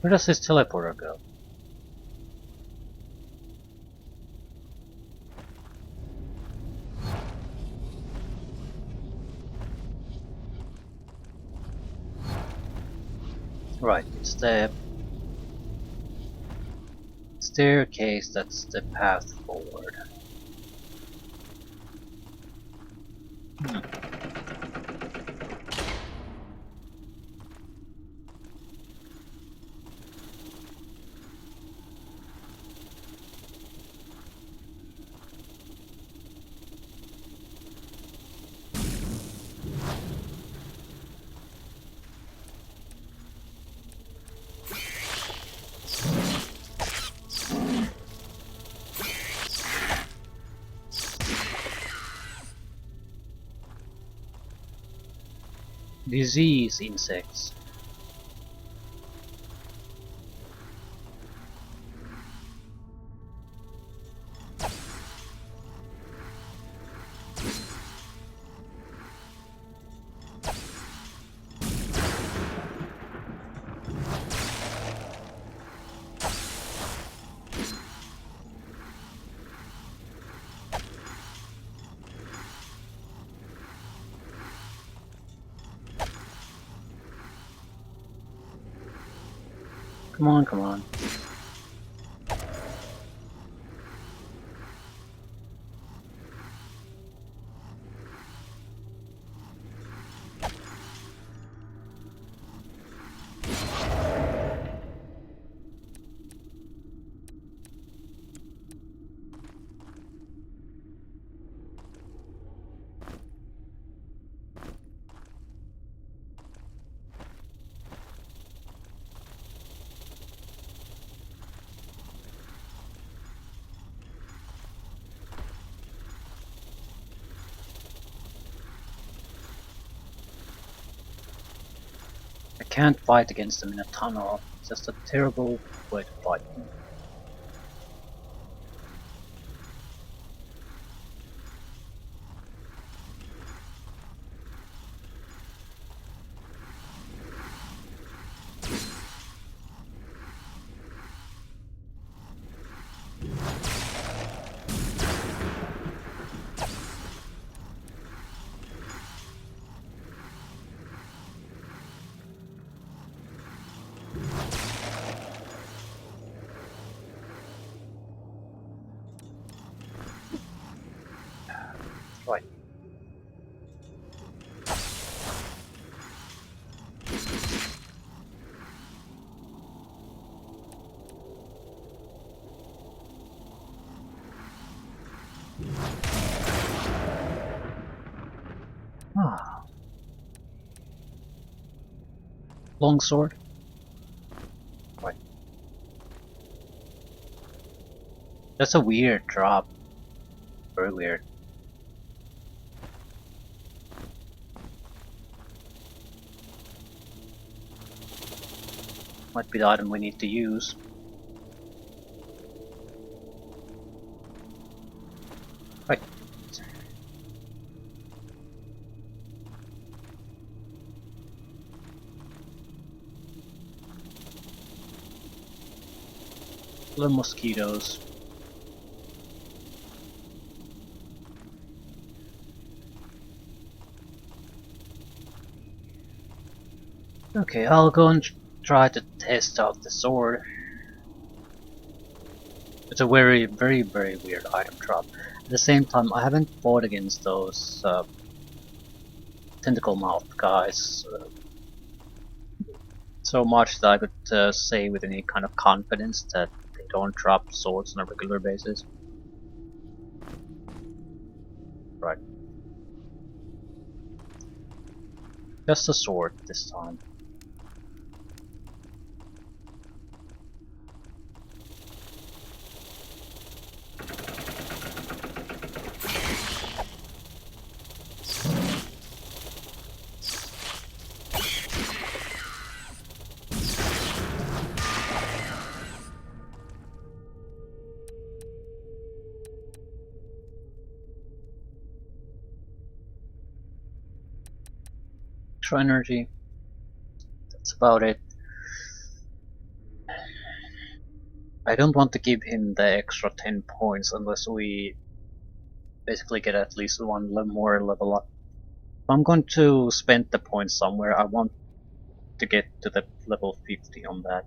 Where does this teleporter go? Right, it's the staircase that's the path forward. Disease insects. Come on, come on. I can't fight against them in a tunnel. It's just a terrible way to fight them. Right. Ah. Longsword. Right. That's a weird drop. Very weird. Might be the item we need to use. Right. Little mosquitoes. Okay, I'll go and try to test out the sword. It's a very weird item drop. At the same time, I haven't fought against those tentacle mouth guys so much that I could say with any kind of confidence that they don't drop swords on a regular basis. Right. Just a sword this time. extra energy. That's about it. I don't want to give him the extra 10 points unless we basically get at least one more level up. If I'm going to spend the points somewhere, I want to get to the level 50 on that.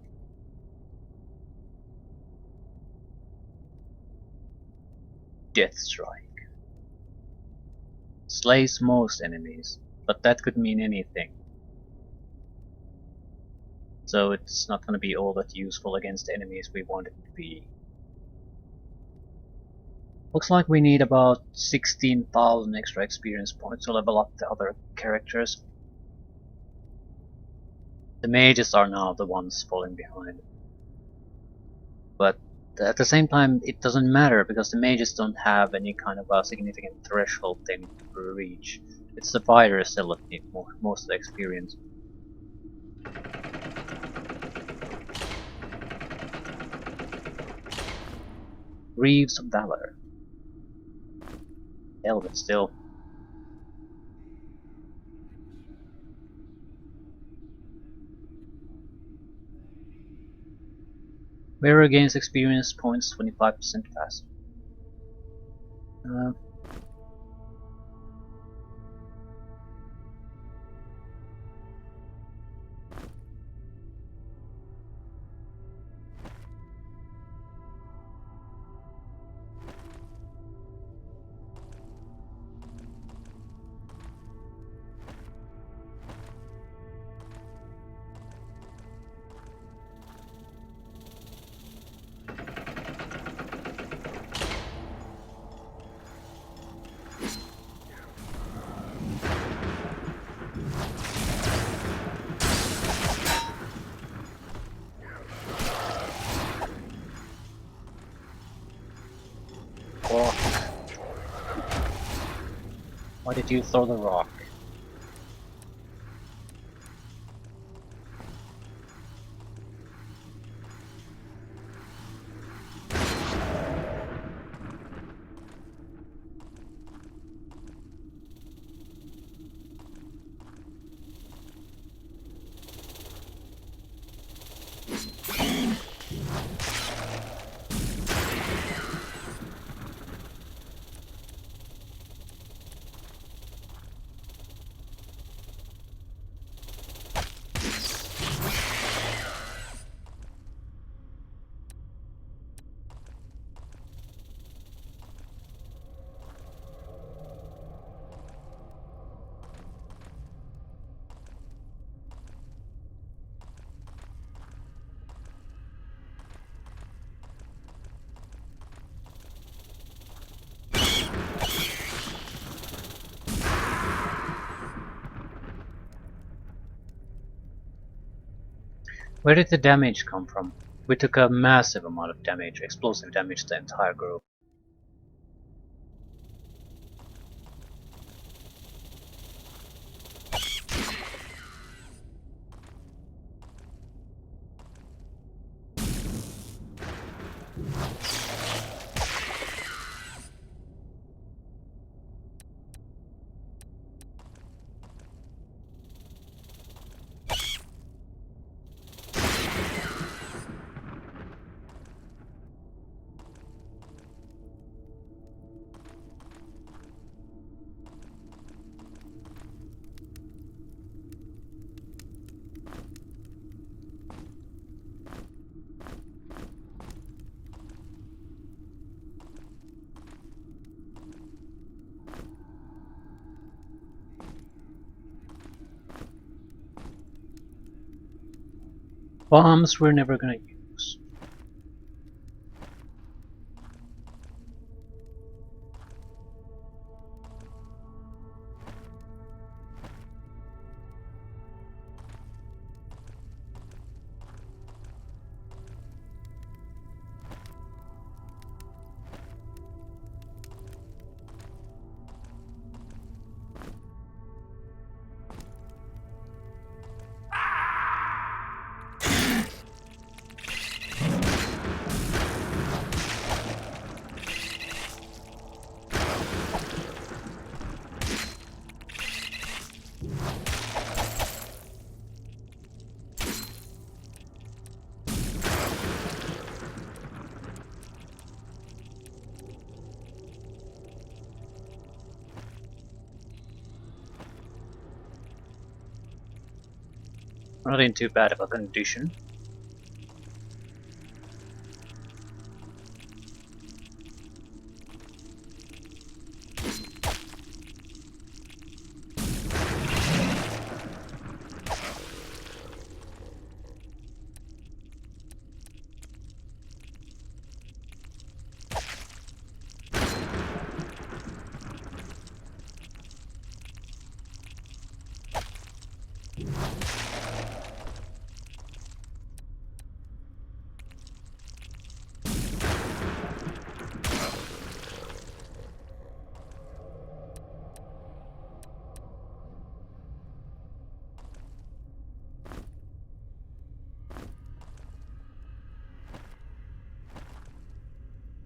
Death Strike. Slays most enemies, but that could mean anything. So it's not going to be all that useful against enemies we want it to be. Looks like we need about 16,000 extra experience points to level up the other characters. The mages are now the ones falling behind. But at the same time, it doesn't matter because the mages don't have any kind of a significant threshold they need to reach. It's the fighters still that need most of the experience. Reeves of Valor. Hell, but still. Mirror gains experience points 25% faster. Rock. Why did you throw the rock? Where did the damage come from? We took a massive amount of damage, explosive damage to the entire group. Bombs we're never gonna use. Not in too bad of a condition.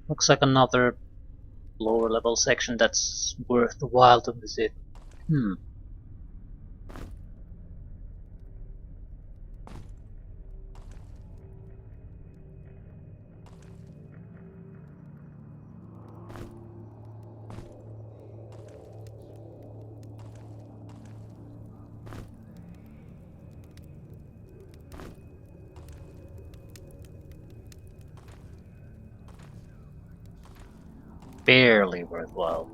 Looks like another lower level section that's worth the while to visit. Hmm. Barely worthwhile.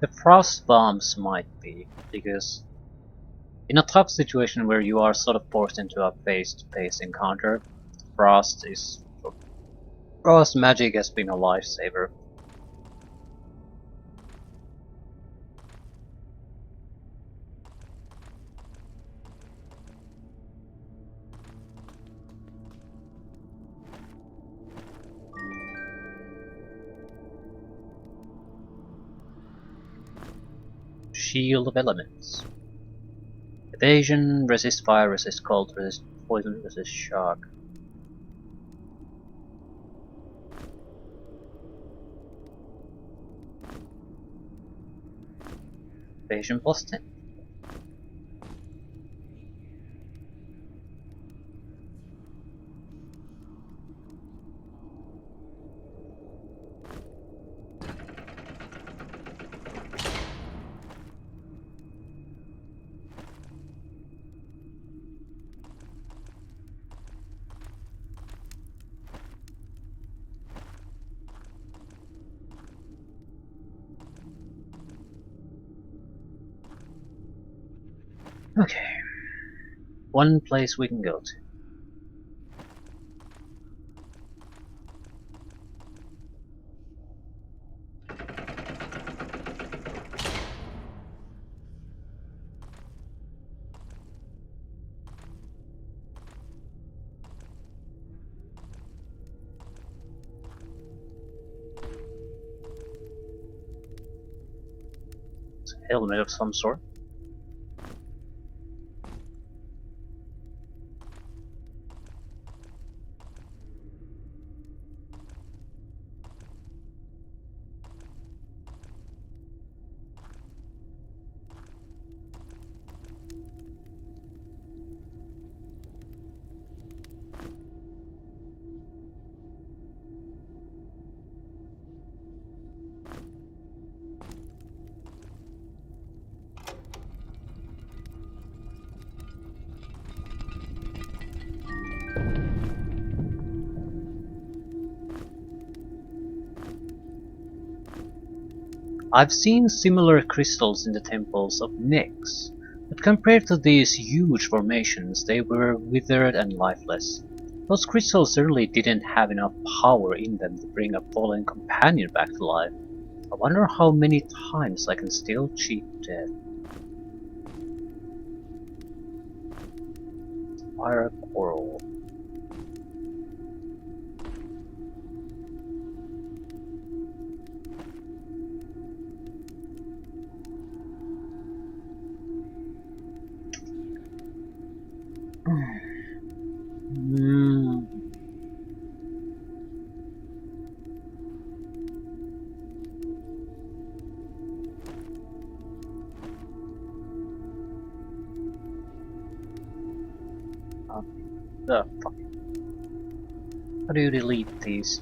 The frost bombs might be, because in a tough situation where you are sort of forced into a face-to-face encounter, frost is frost magic has been a lifesaver. Shield of Elements. Evasion, resist fire, resist cold, resist poison, resist shock. Evasion plus 10. Okay. One place we can go to. It's a helmet of some sort. I've seen similar crystals in the temples of Nyx, but compared to these huge formations, they were withered and lifeless. Those crystals certainly didn't have enough power in them to bring a fallen companion back to life. I wonder how many times I can still cheat death. Fire coral. Hmm. The fuck? How do you delete these?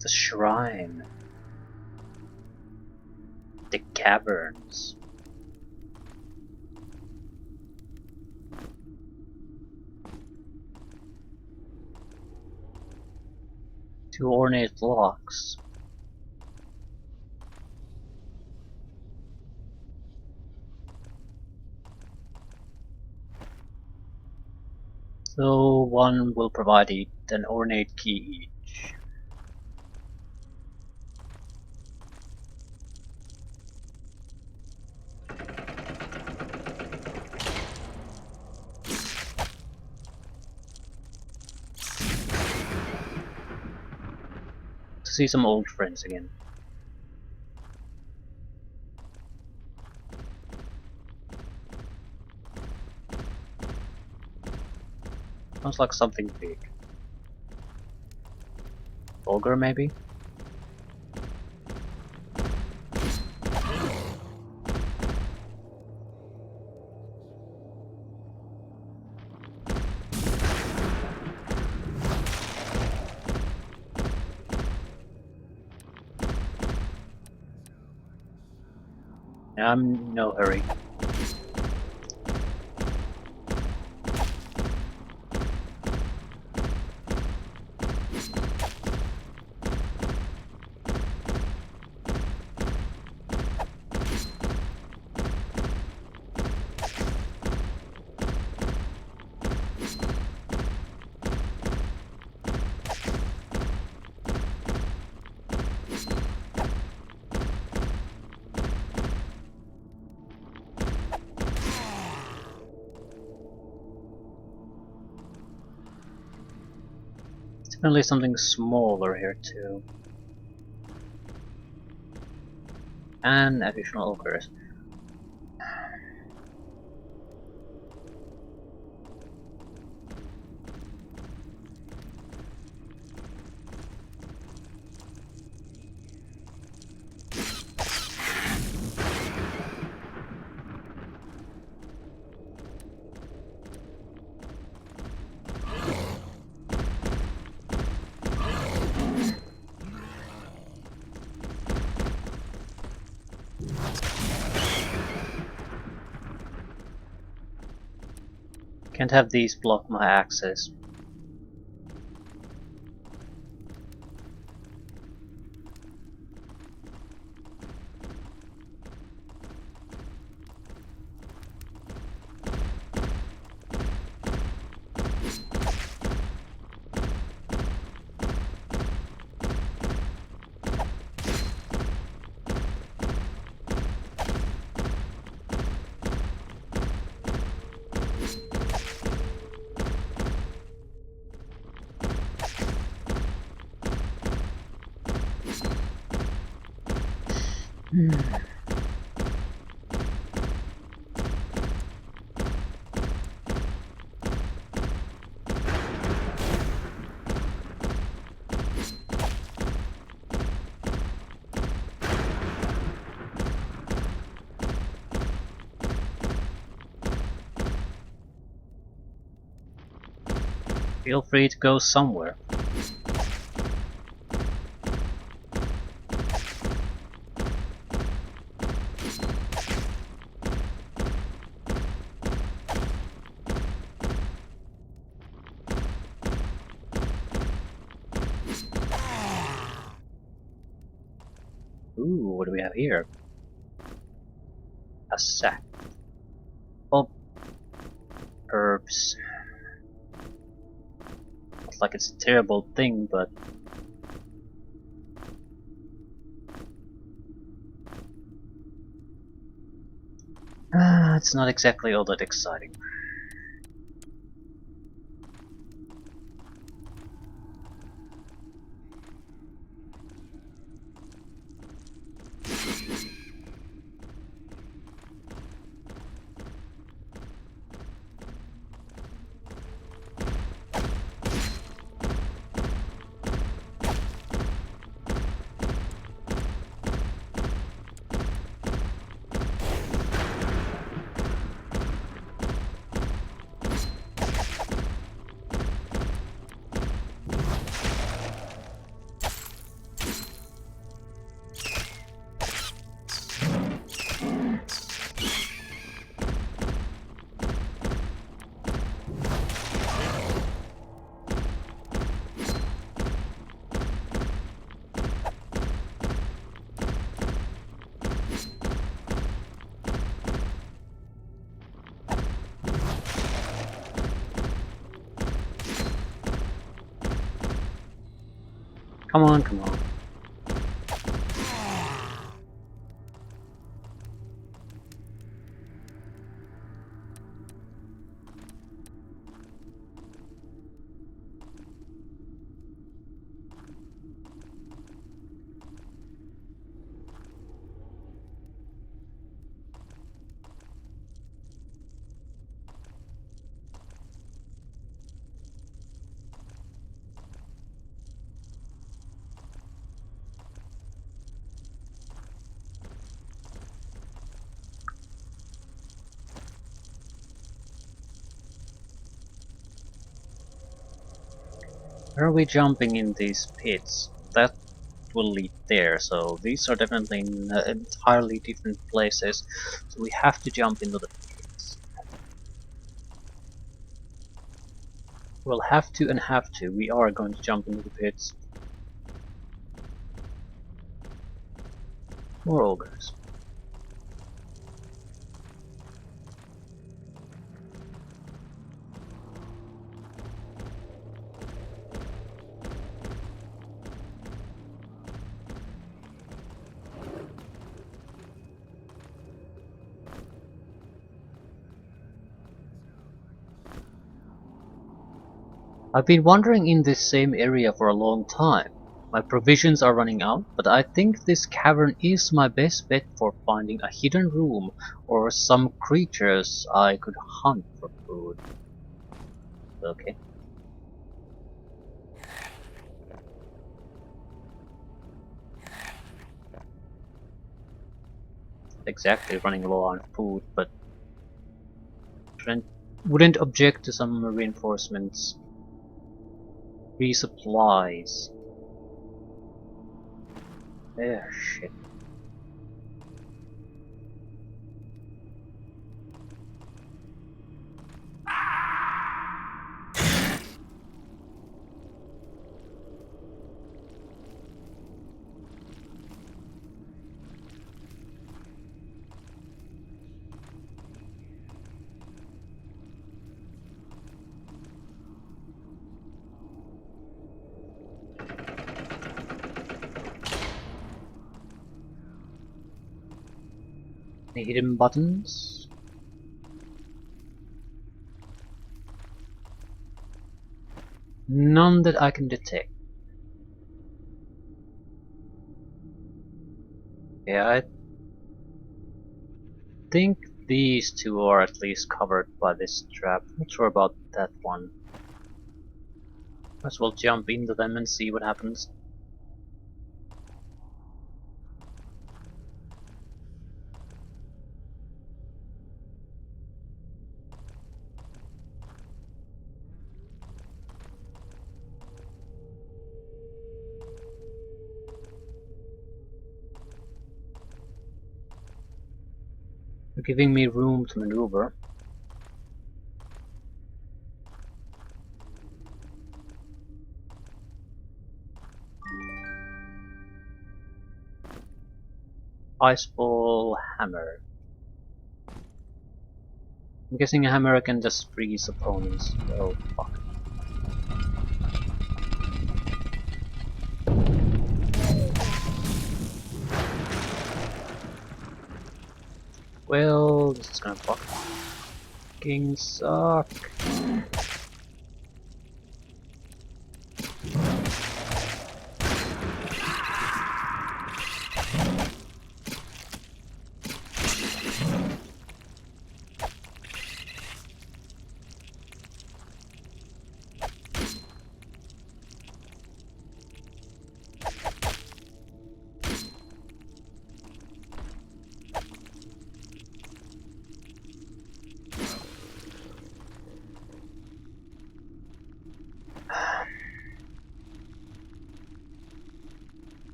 The shrine. The caverns. Two ornate locks. So one will provide an ornate key each. To see some old friends again. Sounds like something big. Ogre, maybe? I'm in no hurry. Definitely something smaller here too. And additional ogres. Can't have these block my access. Feel free to go somewhere. Ooh, what do we have here? A sack. Oh, herbs. It's like it's a terrible thing, but it's not exactly all that exciting. Come on, come on. Where are we jumping in these pits? That will lead there, so these are definitely in entirely different places, so we have to jump into the pits. We'll have to and have to. We are going to jump into the pits. More ogres. I've been wandering in this same area for a long time. My provisions are running out, but I think this cavern is my best bet for finding a hidden room or some creatures I could hunt for food. Okay. Exactly running low on food, but Trent wouldn't object to some reinforcements. Resupplies. Shit. Any hidden buttons? None that I can detect. Yeah, I think these two are at least covered by this trap. Not sure about that one. Might as well jump into them and see what happens. You're giving me room to maneuver. Ice ball hammer. I'm guessing a hammer can just freeze opponents. Oh fuck. Well, this is gonna fucking suck.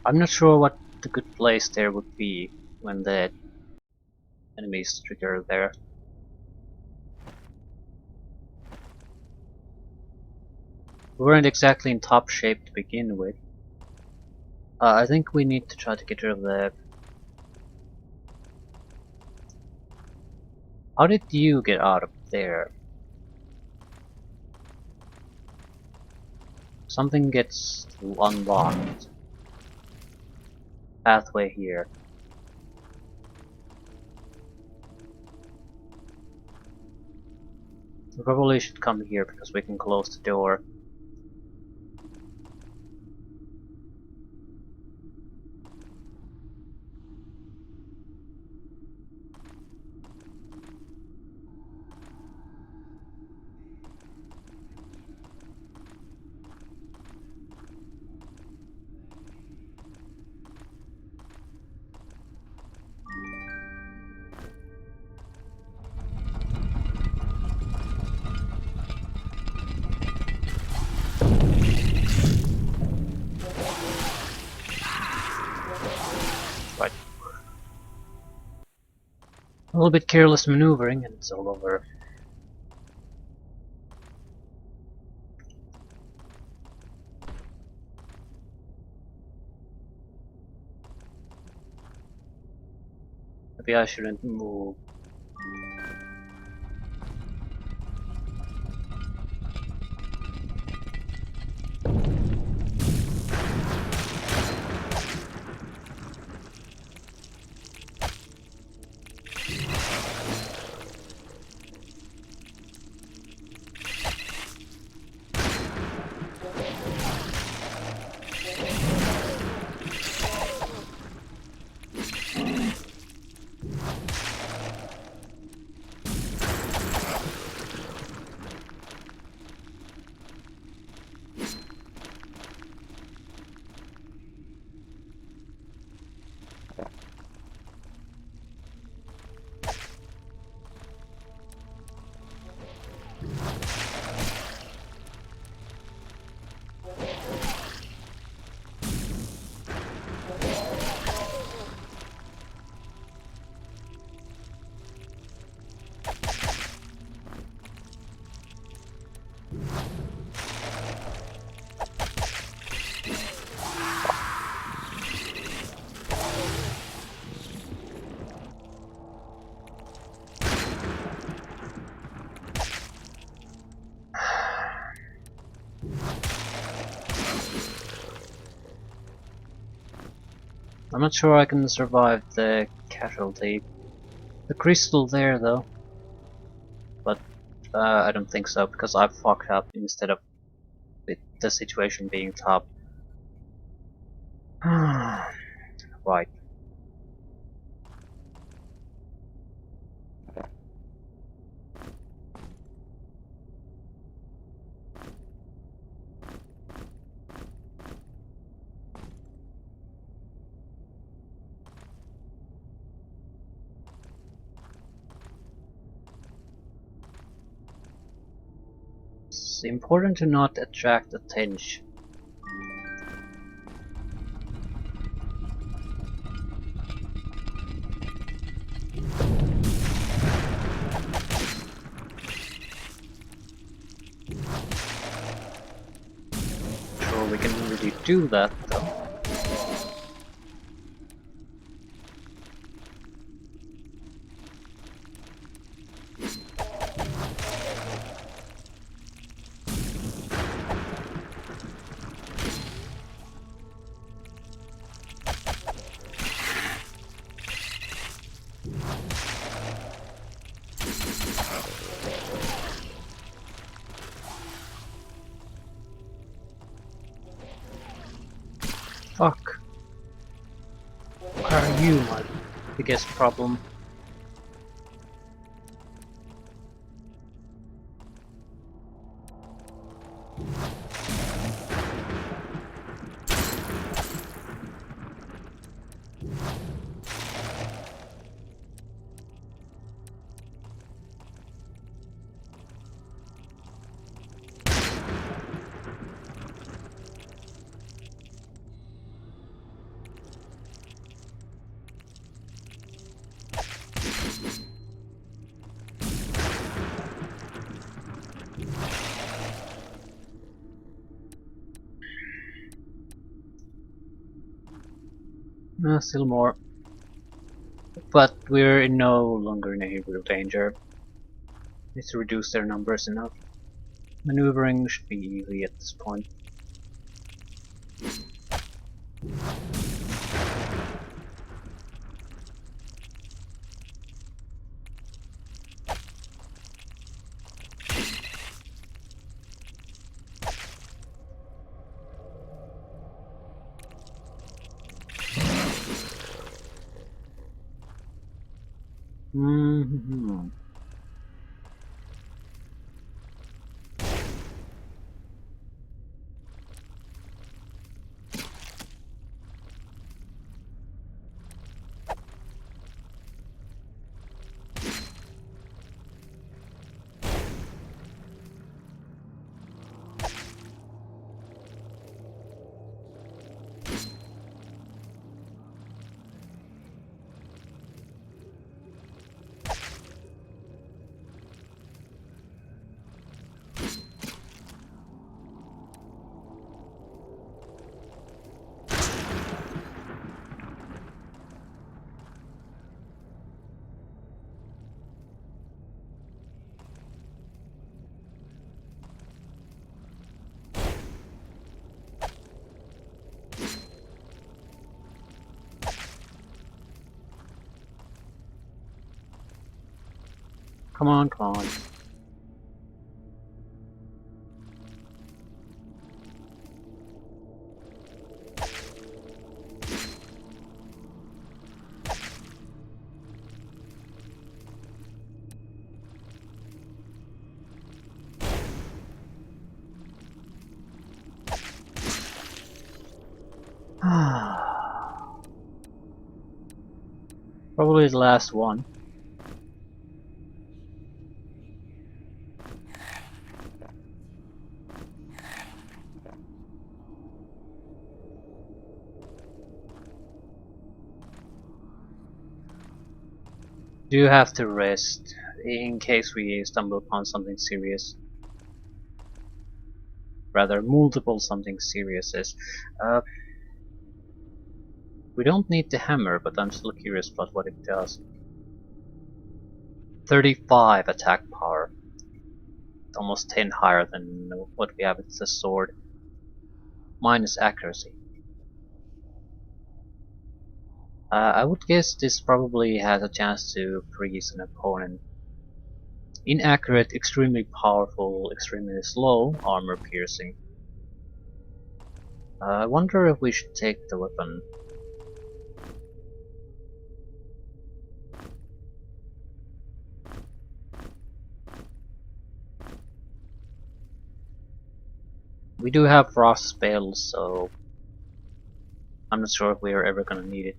I'm not sure what the good place there would be when the enemies trigger there. We weren't exactly in top shape to begin with. I think we need to try to get rid of the... How did you get out of there? Something gets unlocked. Pathway here. We probably should come here because we can close the door. Right. A little bit careless maneuvering and it's all over. Maybe I shouldn't move. I'm not sure I can survive the casualty. The crystal there though, but I don't think so because I fucked up instead of the situation being top. Right. It's important to not attract attention. Sure, we can really do that though. Fuck. What are you, my biggest problem? Still more. But we're no longer in any real danger. Need to reduce their numbers enough. Maneuvering should be easy at this point. Mm-hmm. Come on, come on. Probably the last one. Do have to rest in case we stumble upon something serious. Rather, multiple something seriouses. We don't need the hammer, but I'm still curious about what it does. 35 attack power. Almost 10 higher than what we have with the sword. Minus accuracy. I would guess this probably has a chance to freeze an opponent. Inaccurate, extremely powerful, extremely slow, armor piercing. I wonder if we should take the weapon. We do have frost spells, so I'm not sure if we are ever gonna need it.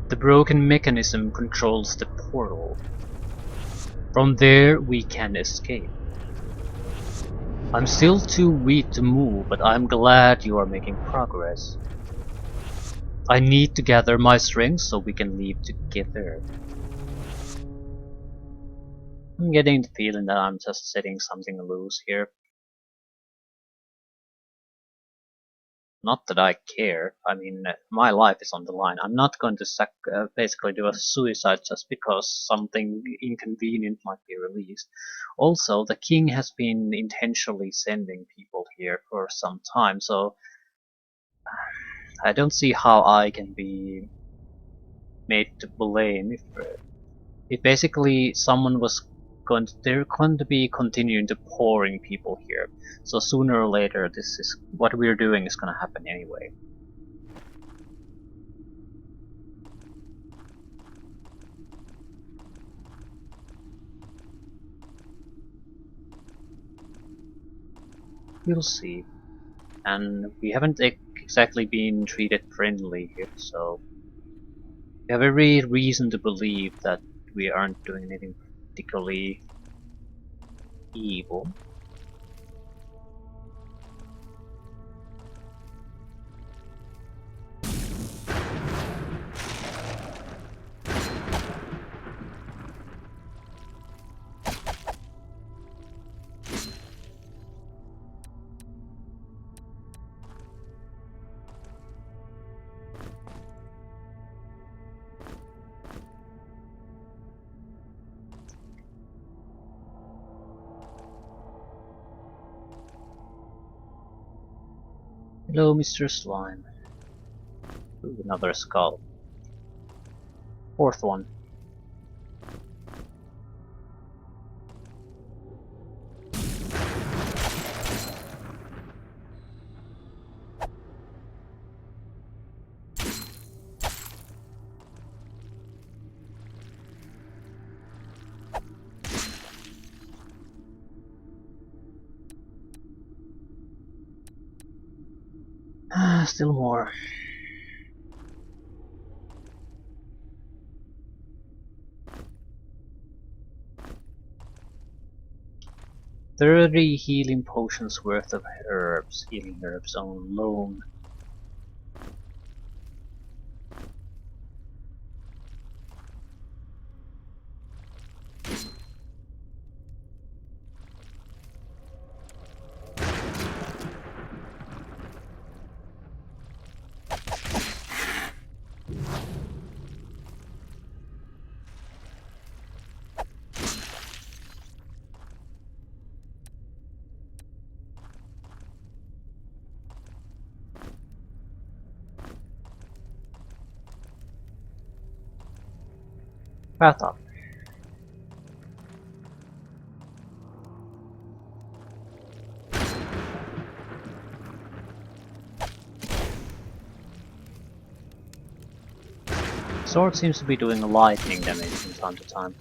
The broken mechanism controls the portal. From there we can escape. I'm still too weak to move, but I'm glad you are making progress. I need to gather my strength so we can leave together. I'm getting the feeling that I'm just setting something loose here. Not that I care. I mean, my life is on the line. I'm not going to basically do a suicide just because something inconvenient might be released. Also, the king has been intentionally sending people here for some time, so I don't see how I can be made to blame if basically someone was they're going to be continuing to pouring people here. So sooner or later, this is what we're doing is going to happen anyway. We'll see. And we haven't exactly been treated friendly here, so we have every reason to believe that we aren't doing anything particularly evil. Hello, Mr. Slime. Ooh, another skull. Fourth one. Still more. "30 healing potions worth of herbs, healing herbs on loan." Path up. Sword seems to be doing lightning damage from time to time.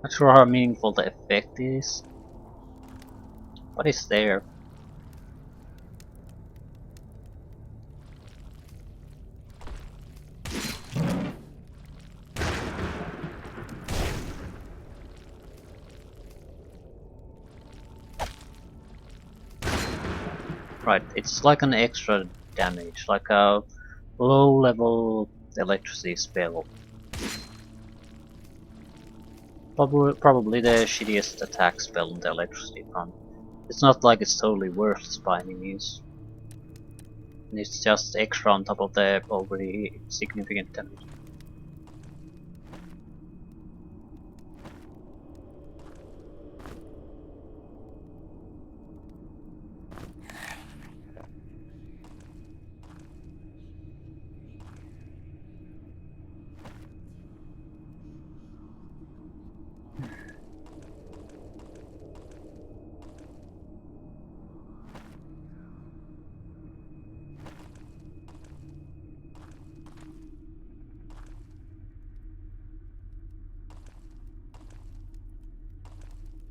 Not sure how meaningful the effect is, but it's there. Right, it's like an extra damage, like a low level electricity spell. Probably the shittiest attack spell in the electricity front. It's not like it's totally worthless by any means. And it's just extra on top of the already significant damage.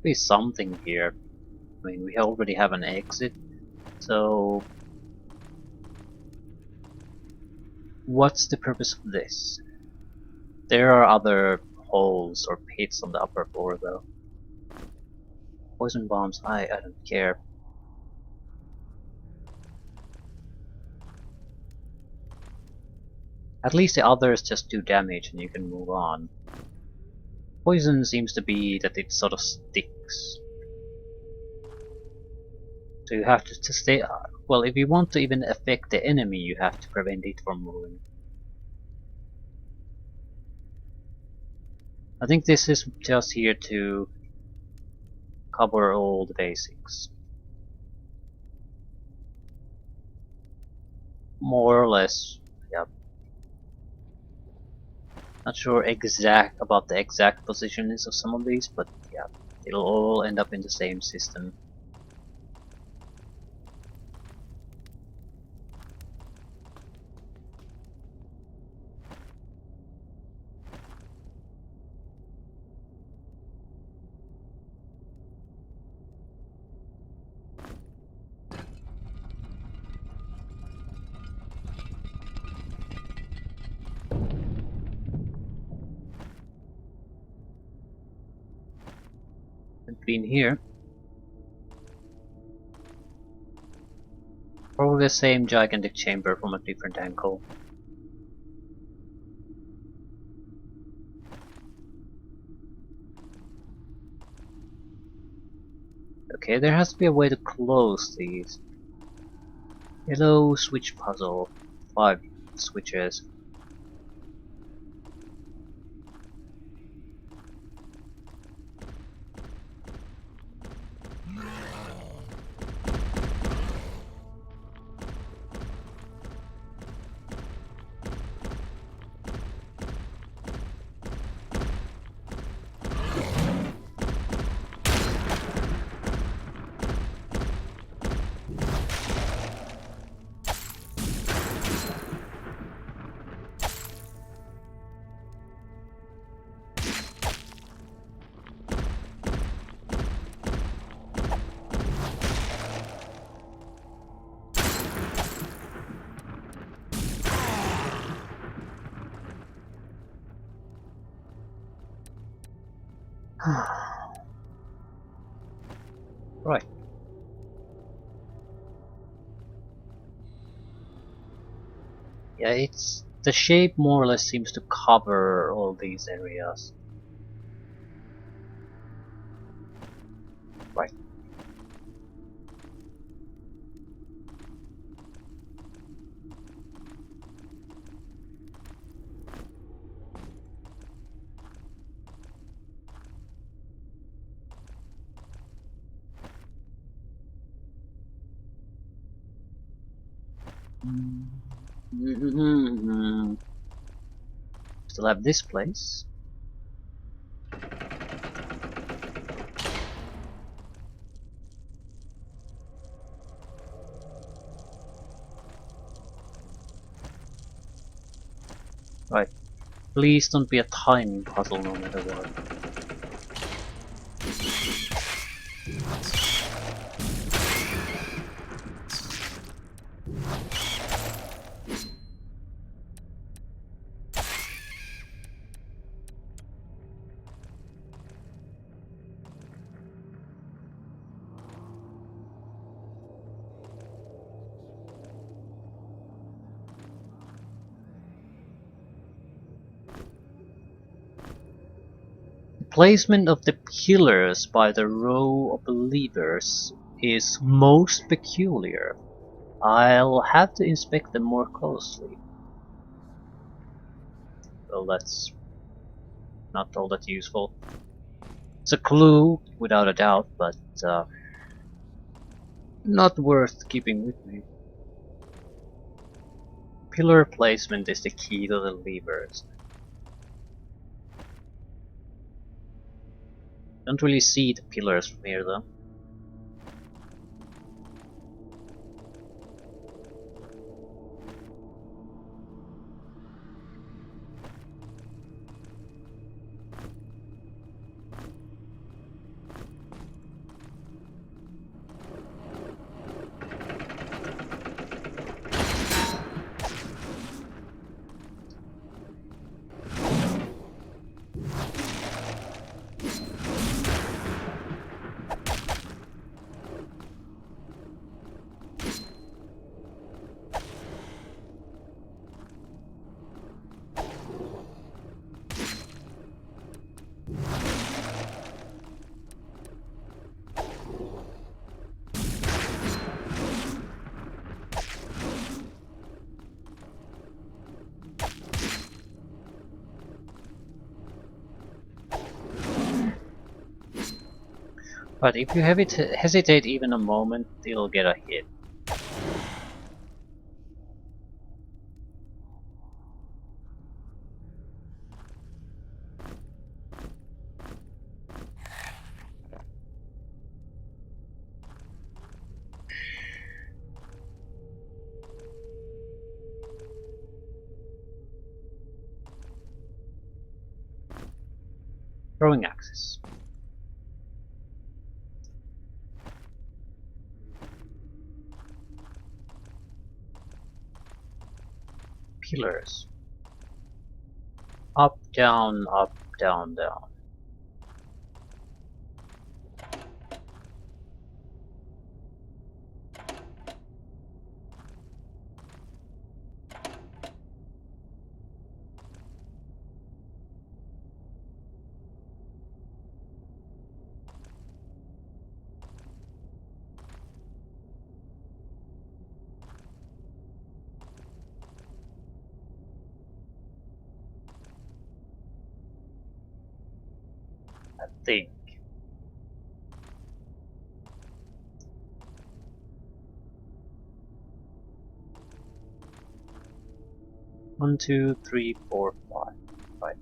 Be something here. I mean, we already have an exit, so what's the purpose of this? There are other holes or pits on the upper floor though. Poison bombs, I don't care. At least the others just do damage and you can move on. Poison seems to be that it sort of sticks. So you have to stay. Well, if you want to even affect the enemy, you have to prevent it from moving. I think this is just here to cover all the basics. More or less, yeah. Not sure about the exact positions of some of these, but yeah, it'll all end up in the same system. Haven't been here. Probably the same gigantic chamber from a different angle. Okay, there has to be a way to close these. Hello, switch puzzle. 5 switches. Right. Yeah, it's the shape more or less seems to cover all these areas. Right. Still have this place. Right. Please don't be a timing puzzle no matter what. The placement of the pillars by the row of levers is most peculiar. I'll have to inspect them more closely. Well, that's not all that useful. It's a clue, without a doubt, but not worth keeping with me. Pillar placement is the key to the levers. Don't really see the pillars from here though. But if you hesitate even a moment, you'll get a hit. Throwing axes. Pillars. Up, down, down. I think. One, two, three, four, five. Right.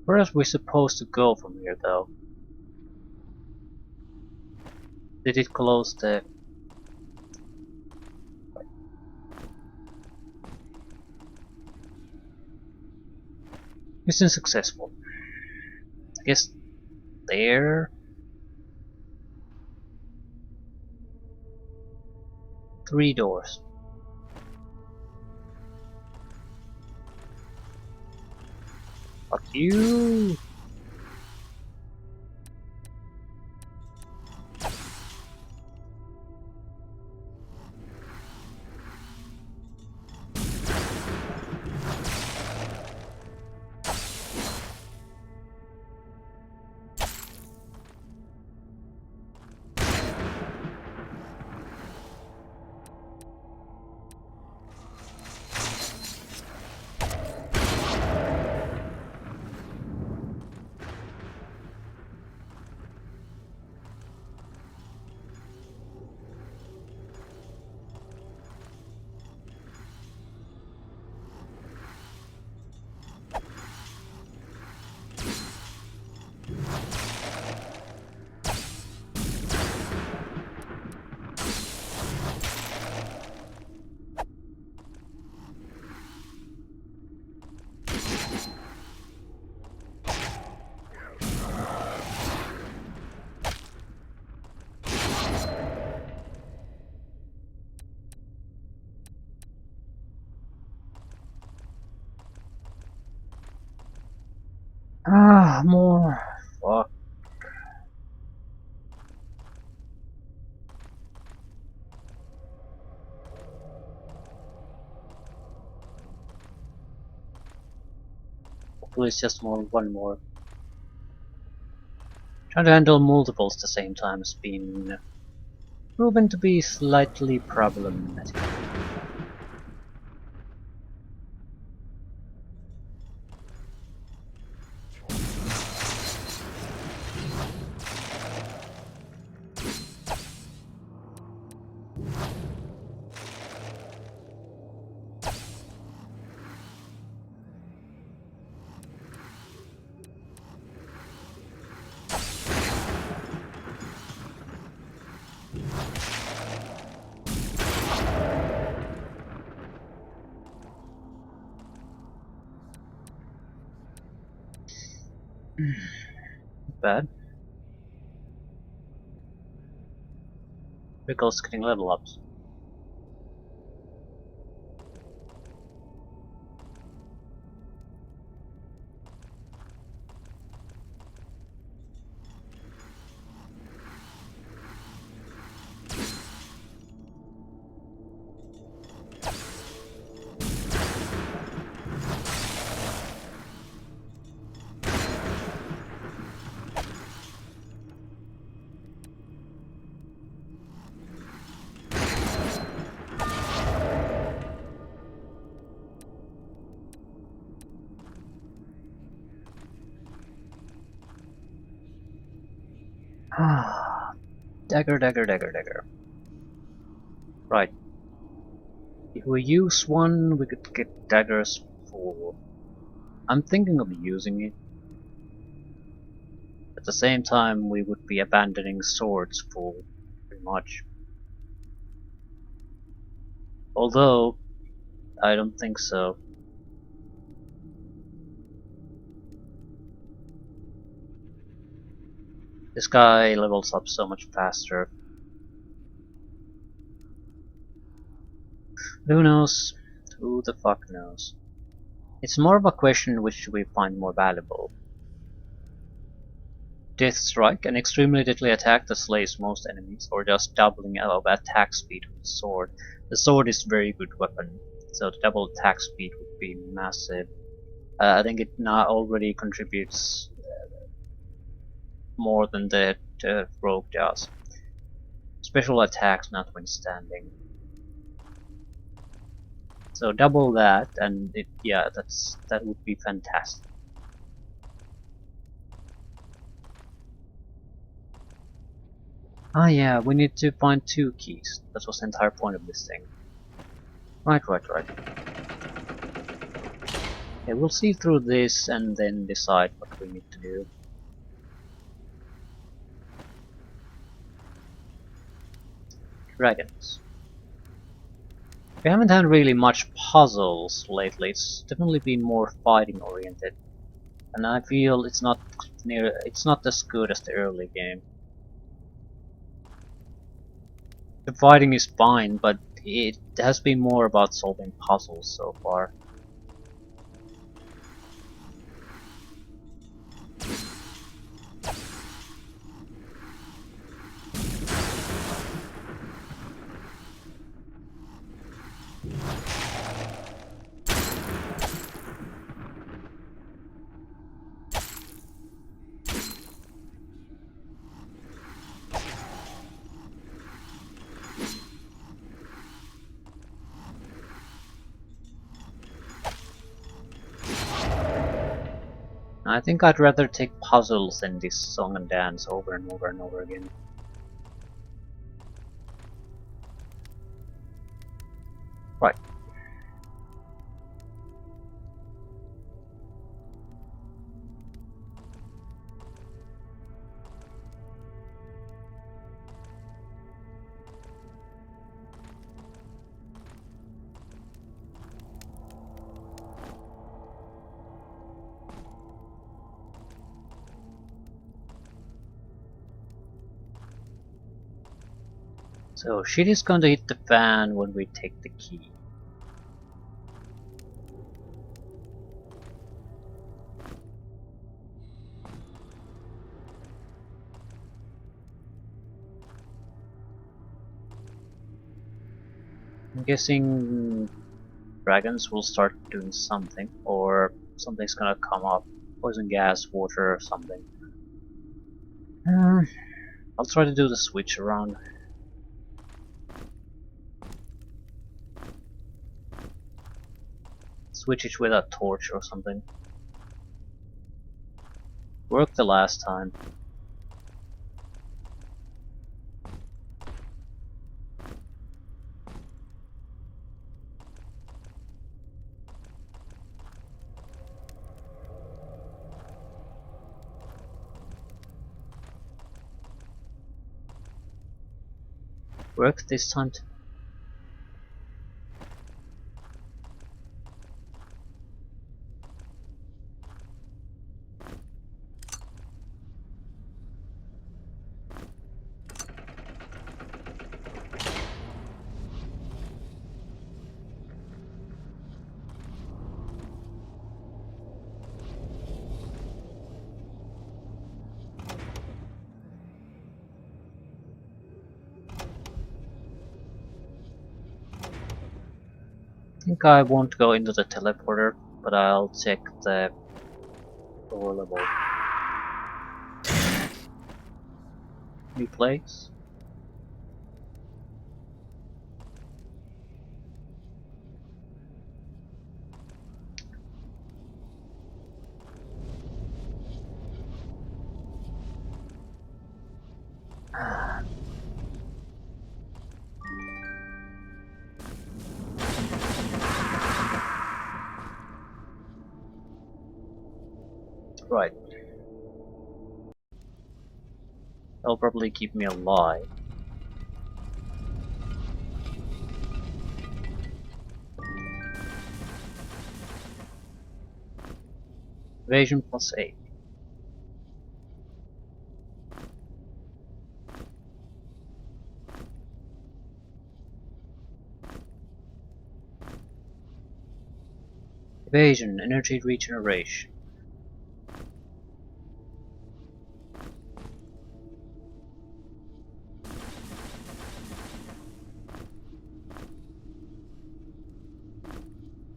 Where are we supposed to go from here though? Did it close the... Mission successful. I guess there. 3 doors. Fuck you! More. Fuck. Hopefully it's just one more. Trying to handle multiples at the same time has been proven to be slightly problematic. Bad. Because getting level ups. Dagger, dagger, dagger, dagger. Right. If we use one, we could get daggers full. I'm thinking of using it. At the same time, we would be abandoning swords full, pretty much. Although, I don't think so. This guy levels up so much faster. Who knows? Who the fuck knows? It's more of a question which we find more valuable. Death Strike, an extremely deadly attack that slays most enemies, or just doubling of attack speed with the sword. The sword is a very good weapon, so the double attack speed would be massive. I think it now already contributes more than the rogue does. Special attacks notwithstanding. So double that, and yeah, that would be fantastic. Ah yeah, we need to find 2 keys. That was the entire point of this thing. Right. Okay, we'll see through this and then decide what we need to do. Dragons. We haven't had really much puzzles lately, it's definitely been more fighting oriented. And I feel it's not as good as the early game. The fighting is fine, but it has been more about solving puzzles so far. I think I'd rather take puzzles than this song and dance over and over and over again. Right. So shit is going to hit the fan when we take the key. I'm guessing dragons will start doing something, or something's gonna come up. Poison gas, water, or something. I'll try to do the switch around. Switch it with a torch or something. Worked the last time. Worked this time. I think I won't go into the teleporter, but I'll check the lower level replays. Right. That'll probably keep me alive. Evasion plus 8. Evasion, energy regeneration.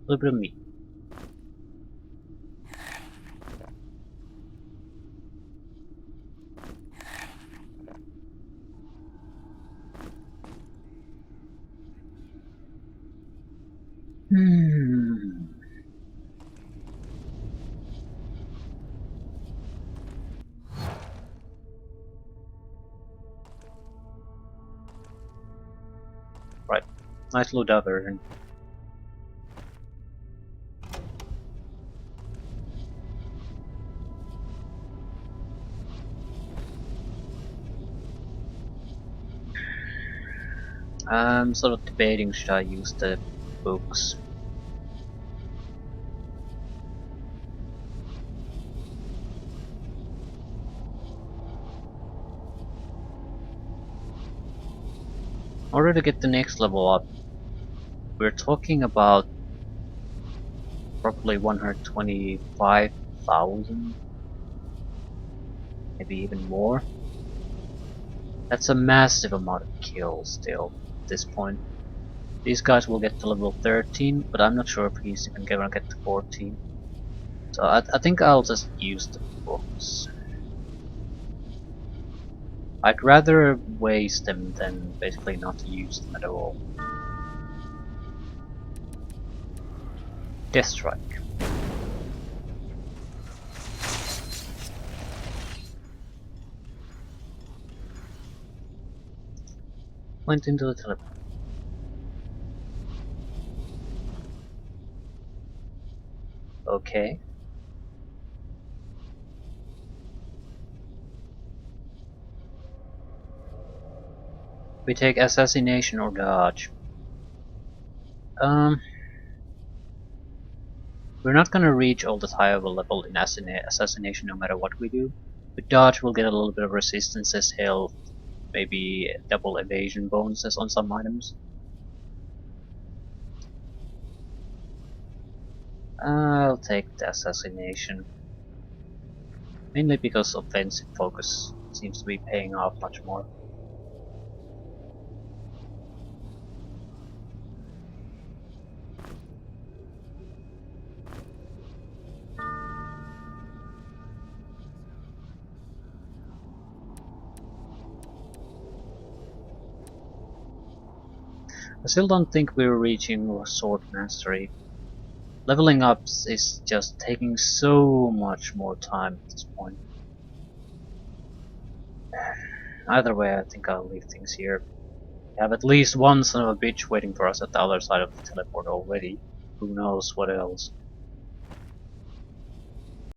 A little bit of meat. Hmm. Right. Nice load out version. I'm sort of debating should I use the books. In order to get the next level up, we're talking about probably 125,000, maybe even more. That's a massive amount of kills still at this point. These guys will get to level 13, but I'm not sure if he's even gonna get to 14. So I think I'll just use the books. I'd rather waste them than basically not use them at all. Death Strike. Went into the teleport. Okay. We take assassination or dodge. We're not gonna reach all that high of a level in assassination no matter what we do. With dodge we'll get a little bit of resistances, health, maybe double evasion bonuses on some items. I'll take the assassination. Mainly because offensive focus seems to be paying off much more. I still don't think we're reaching sword mastery. Leveling up is just taking so much more time at this point. Either way, I think I'll leave things here. We have at least one son of a bitch waiting for us at the other side of the teleport already. Who knows what else?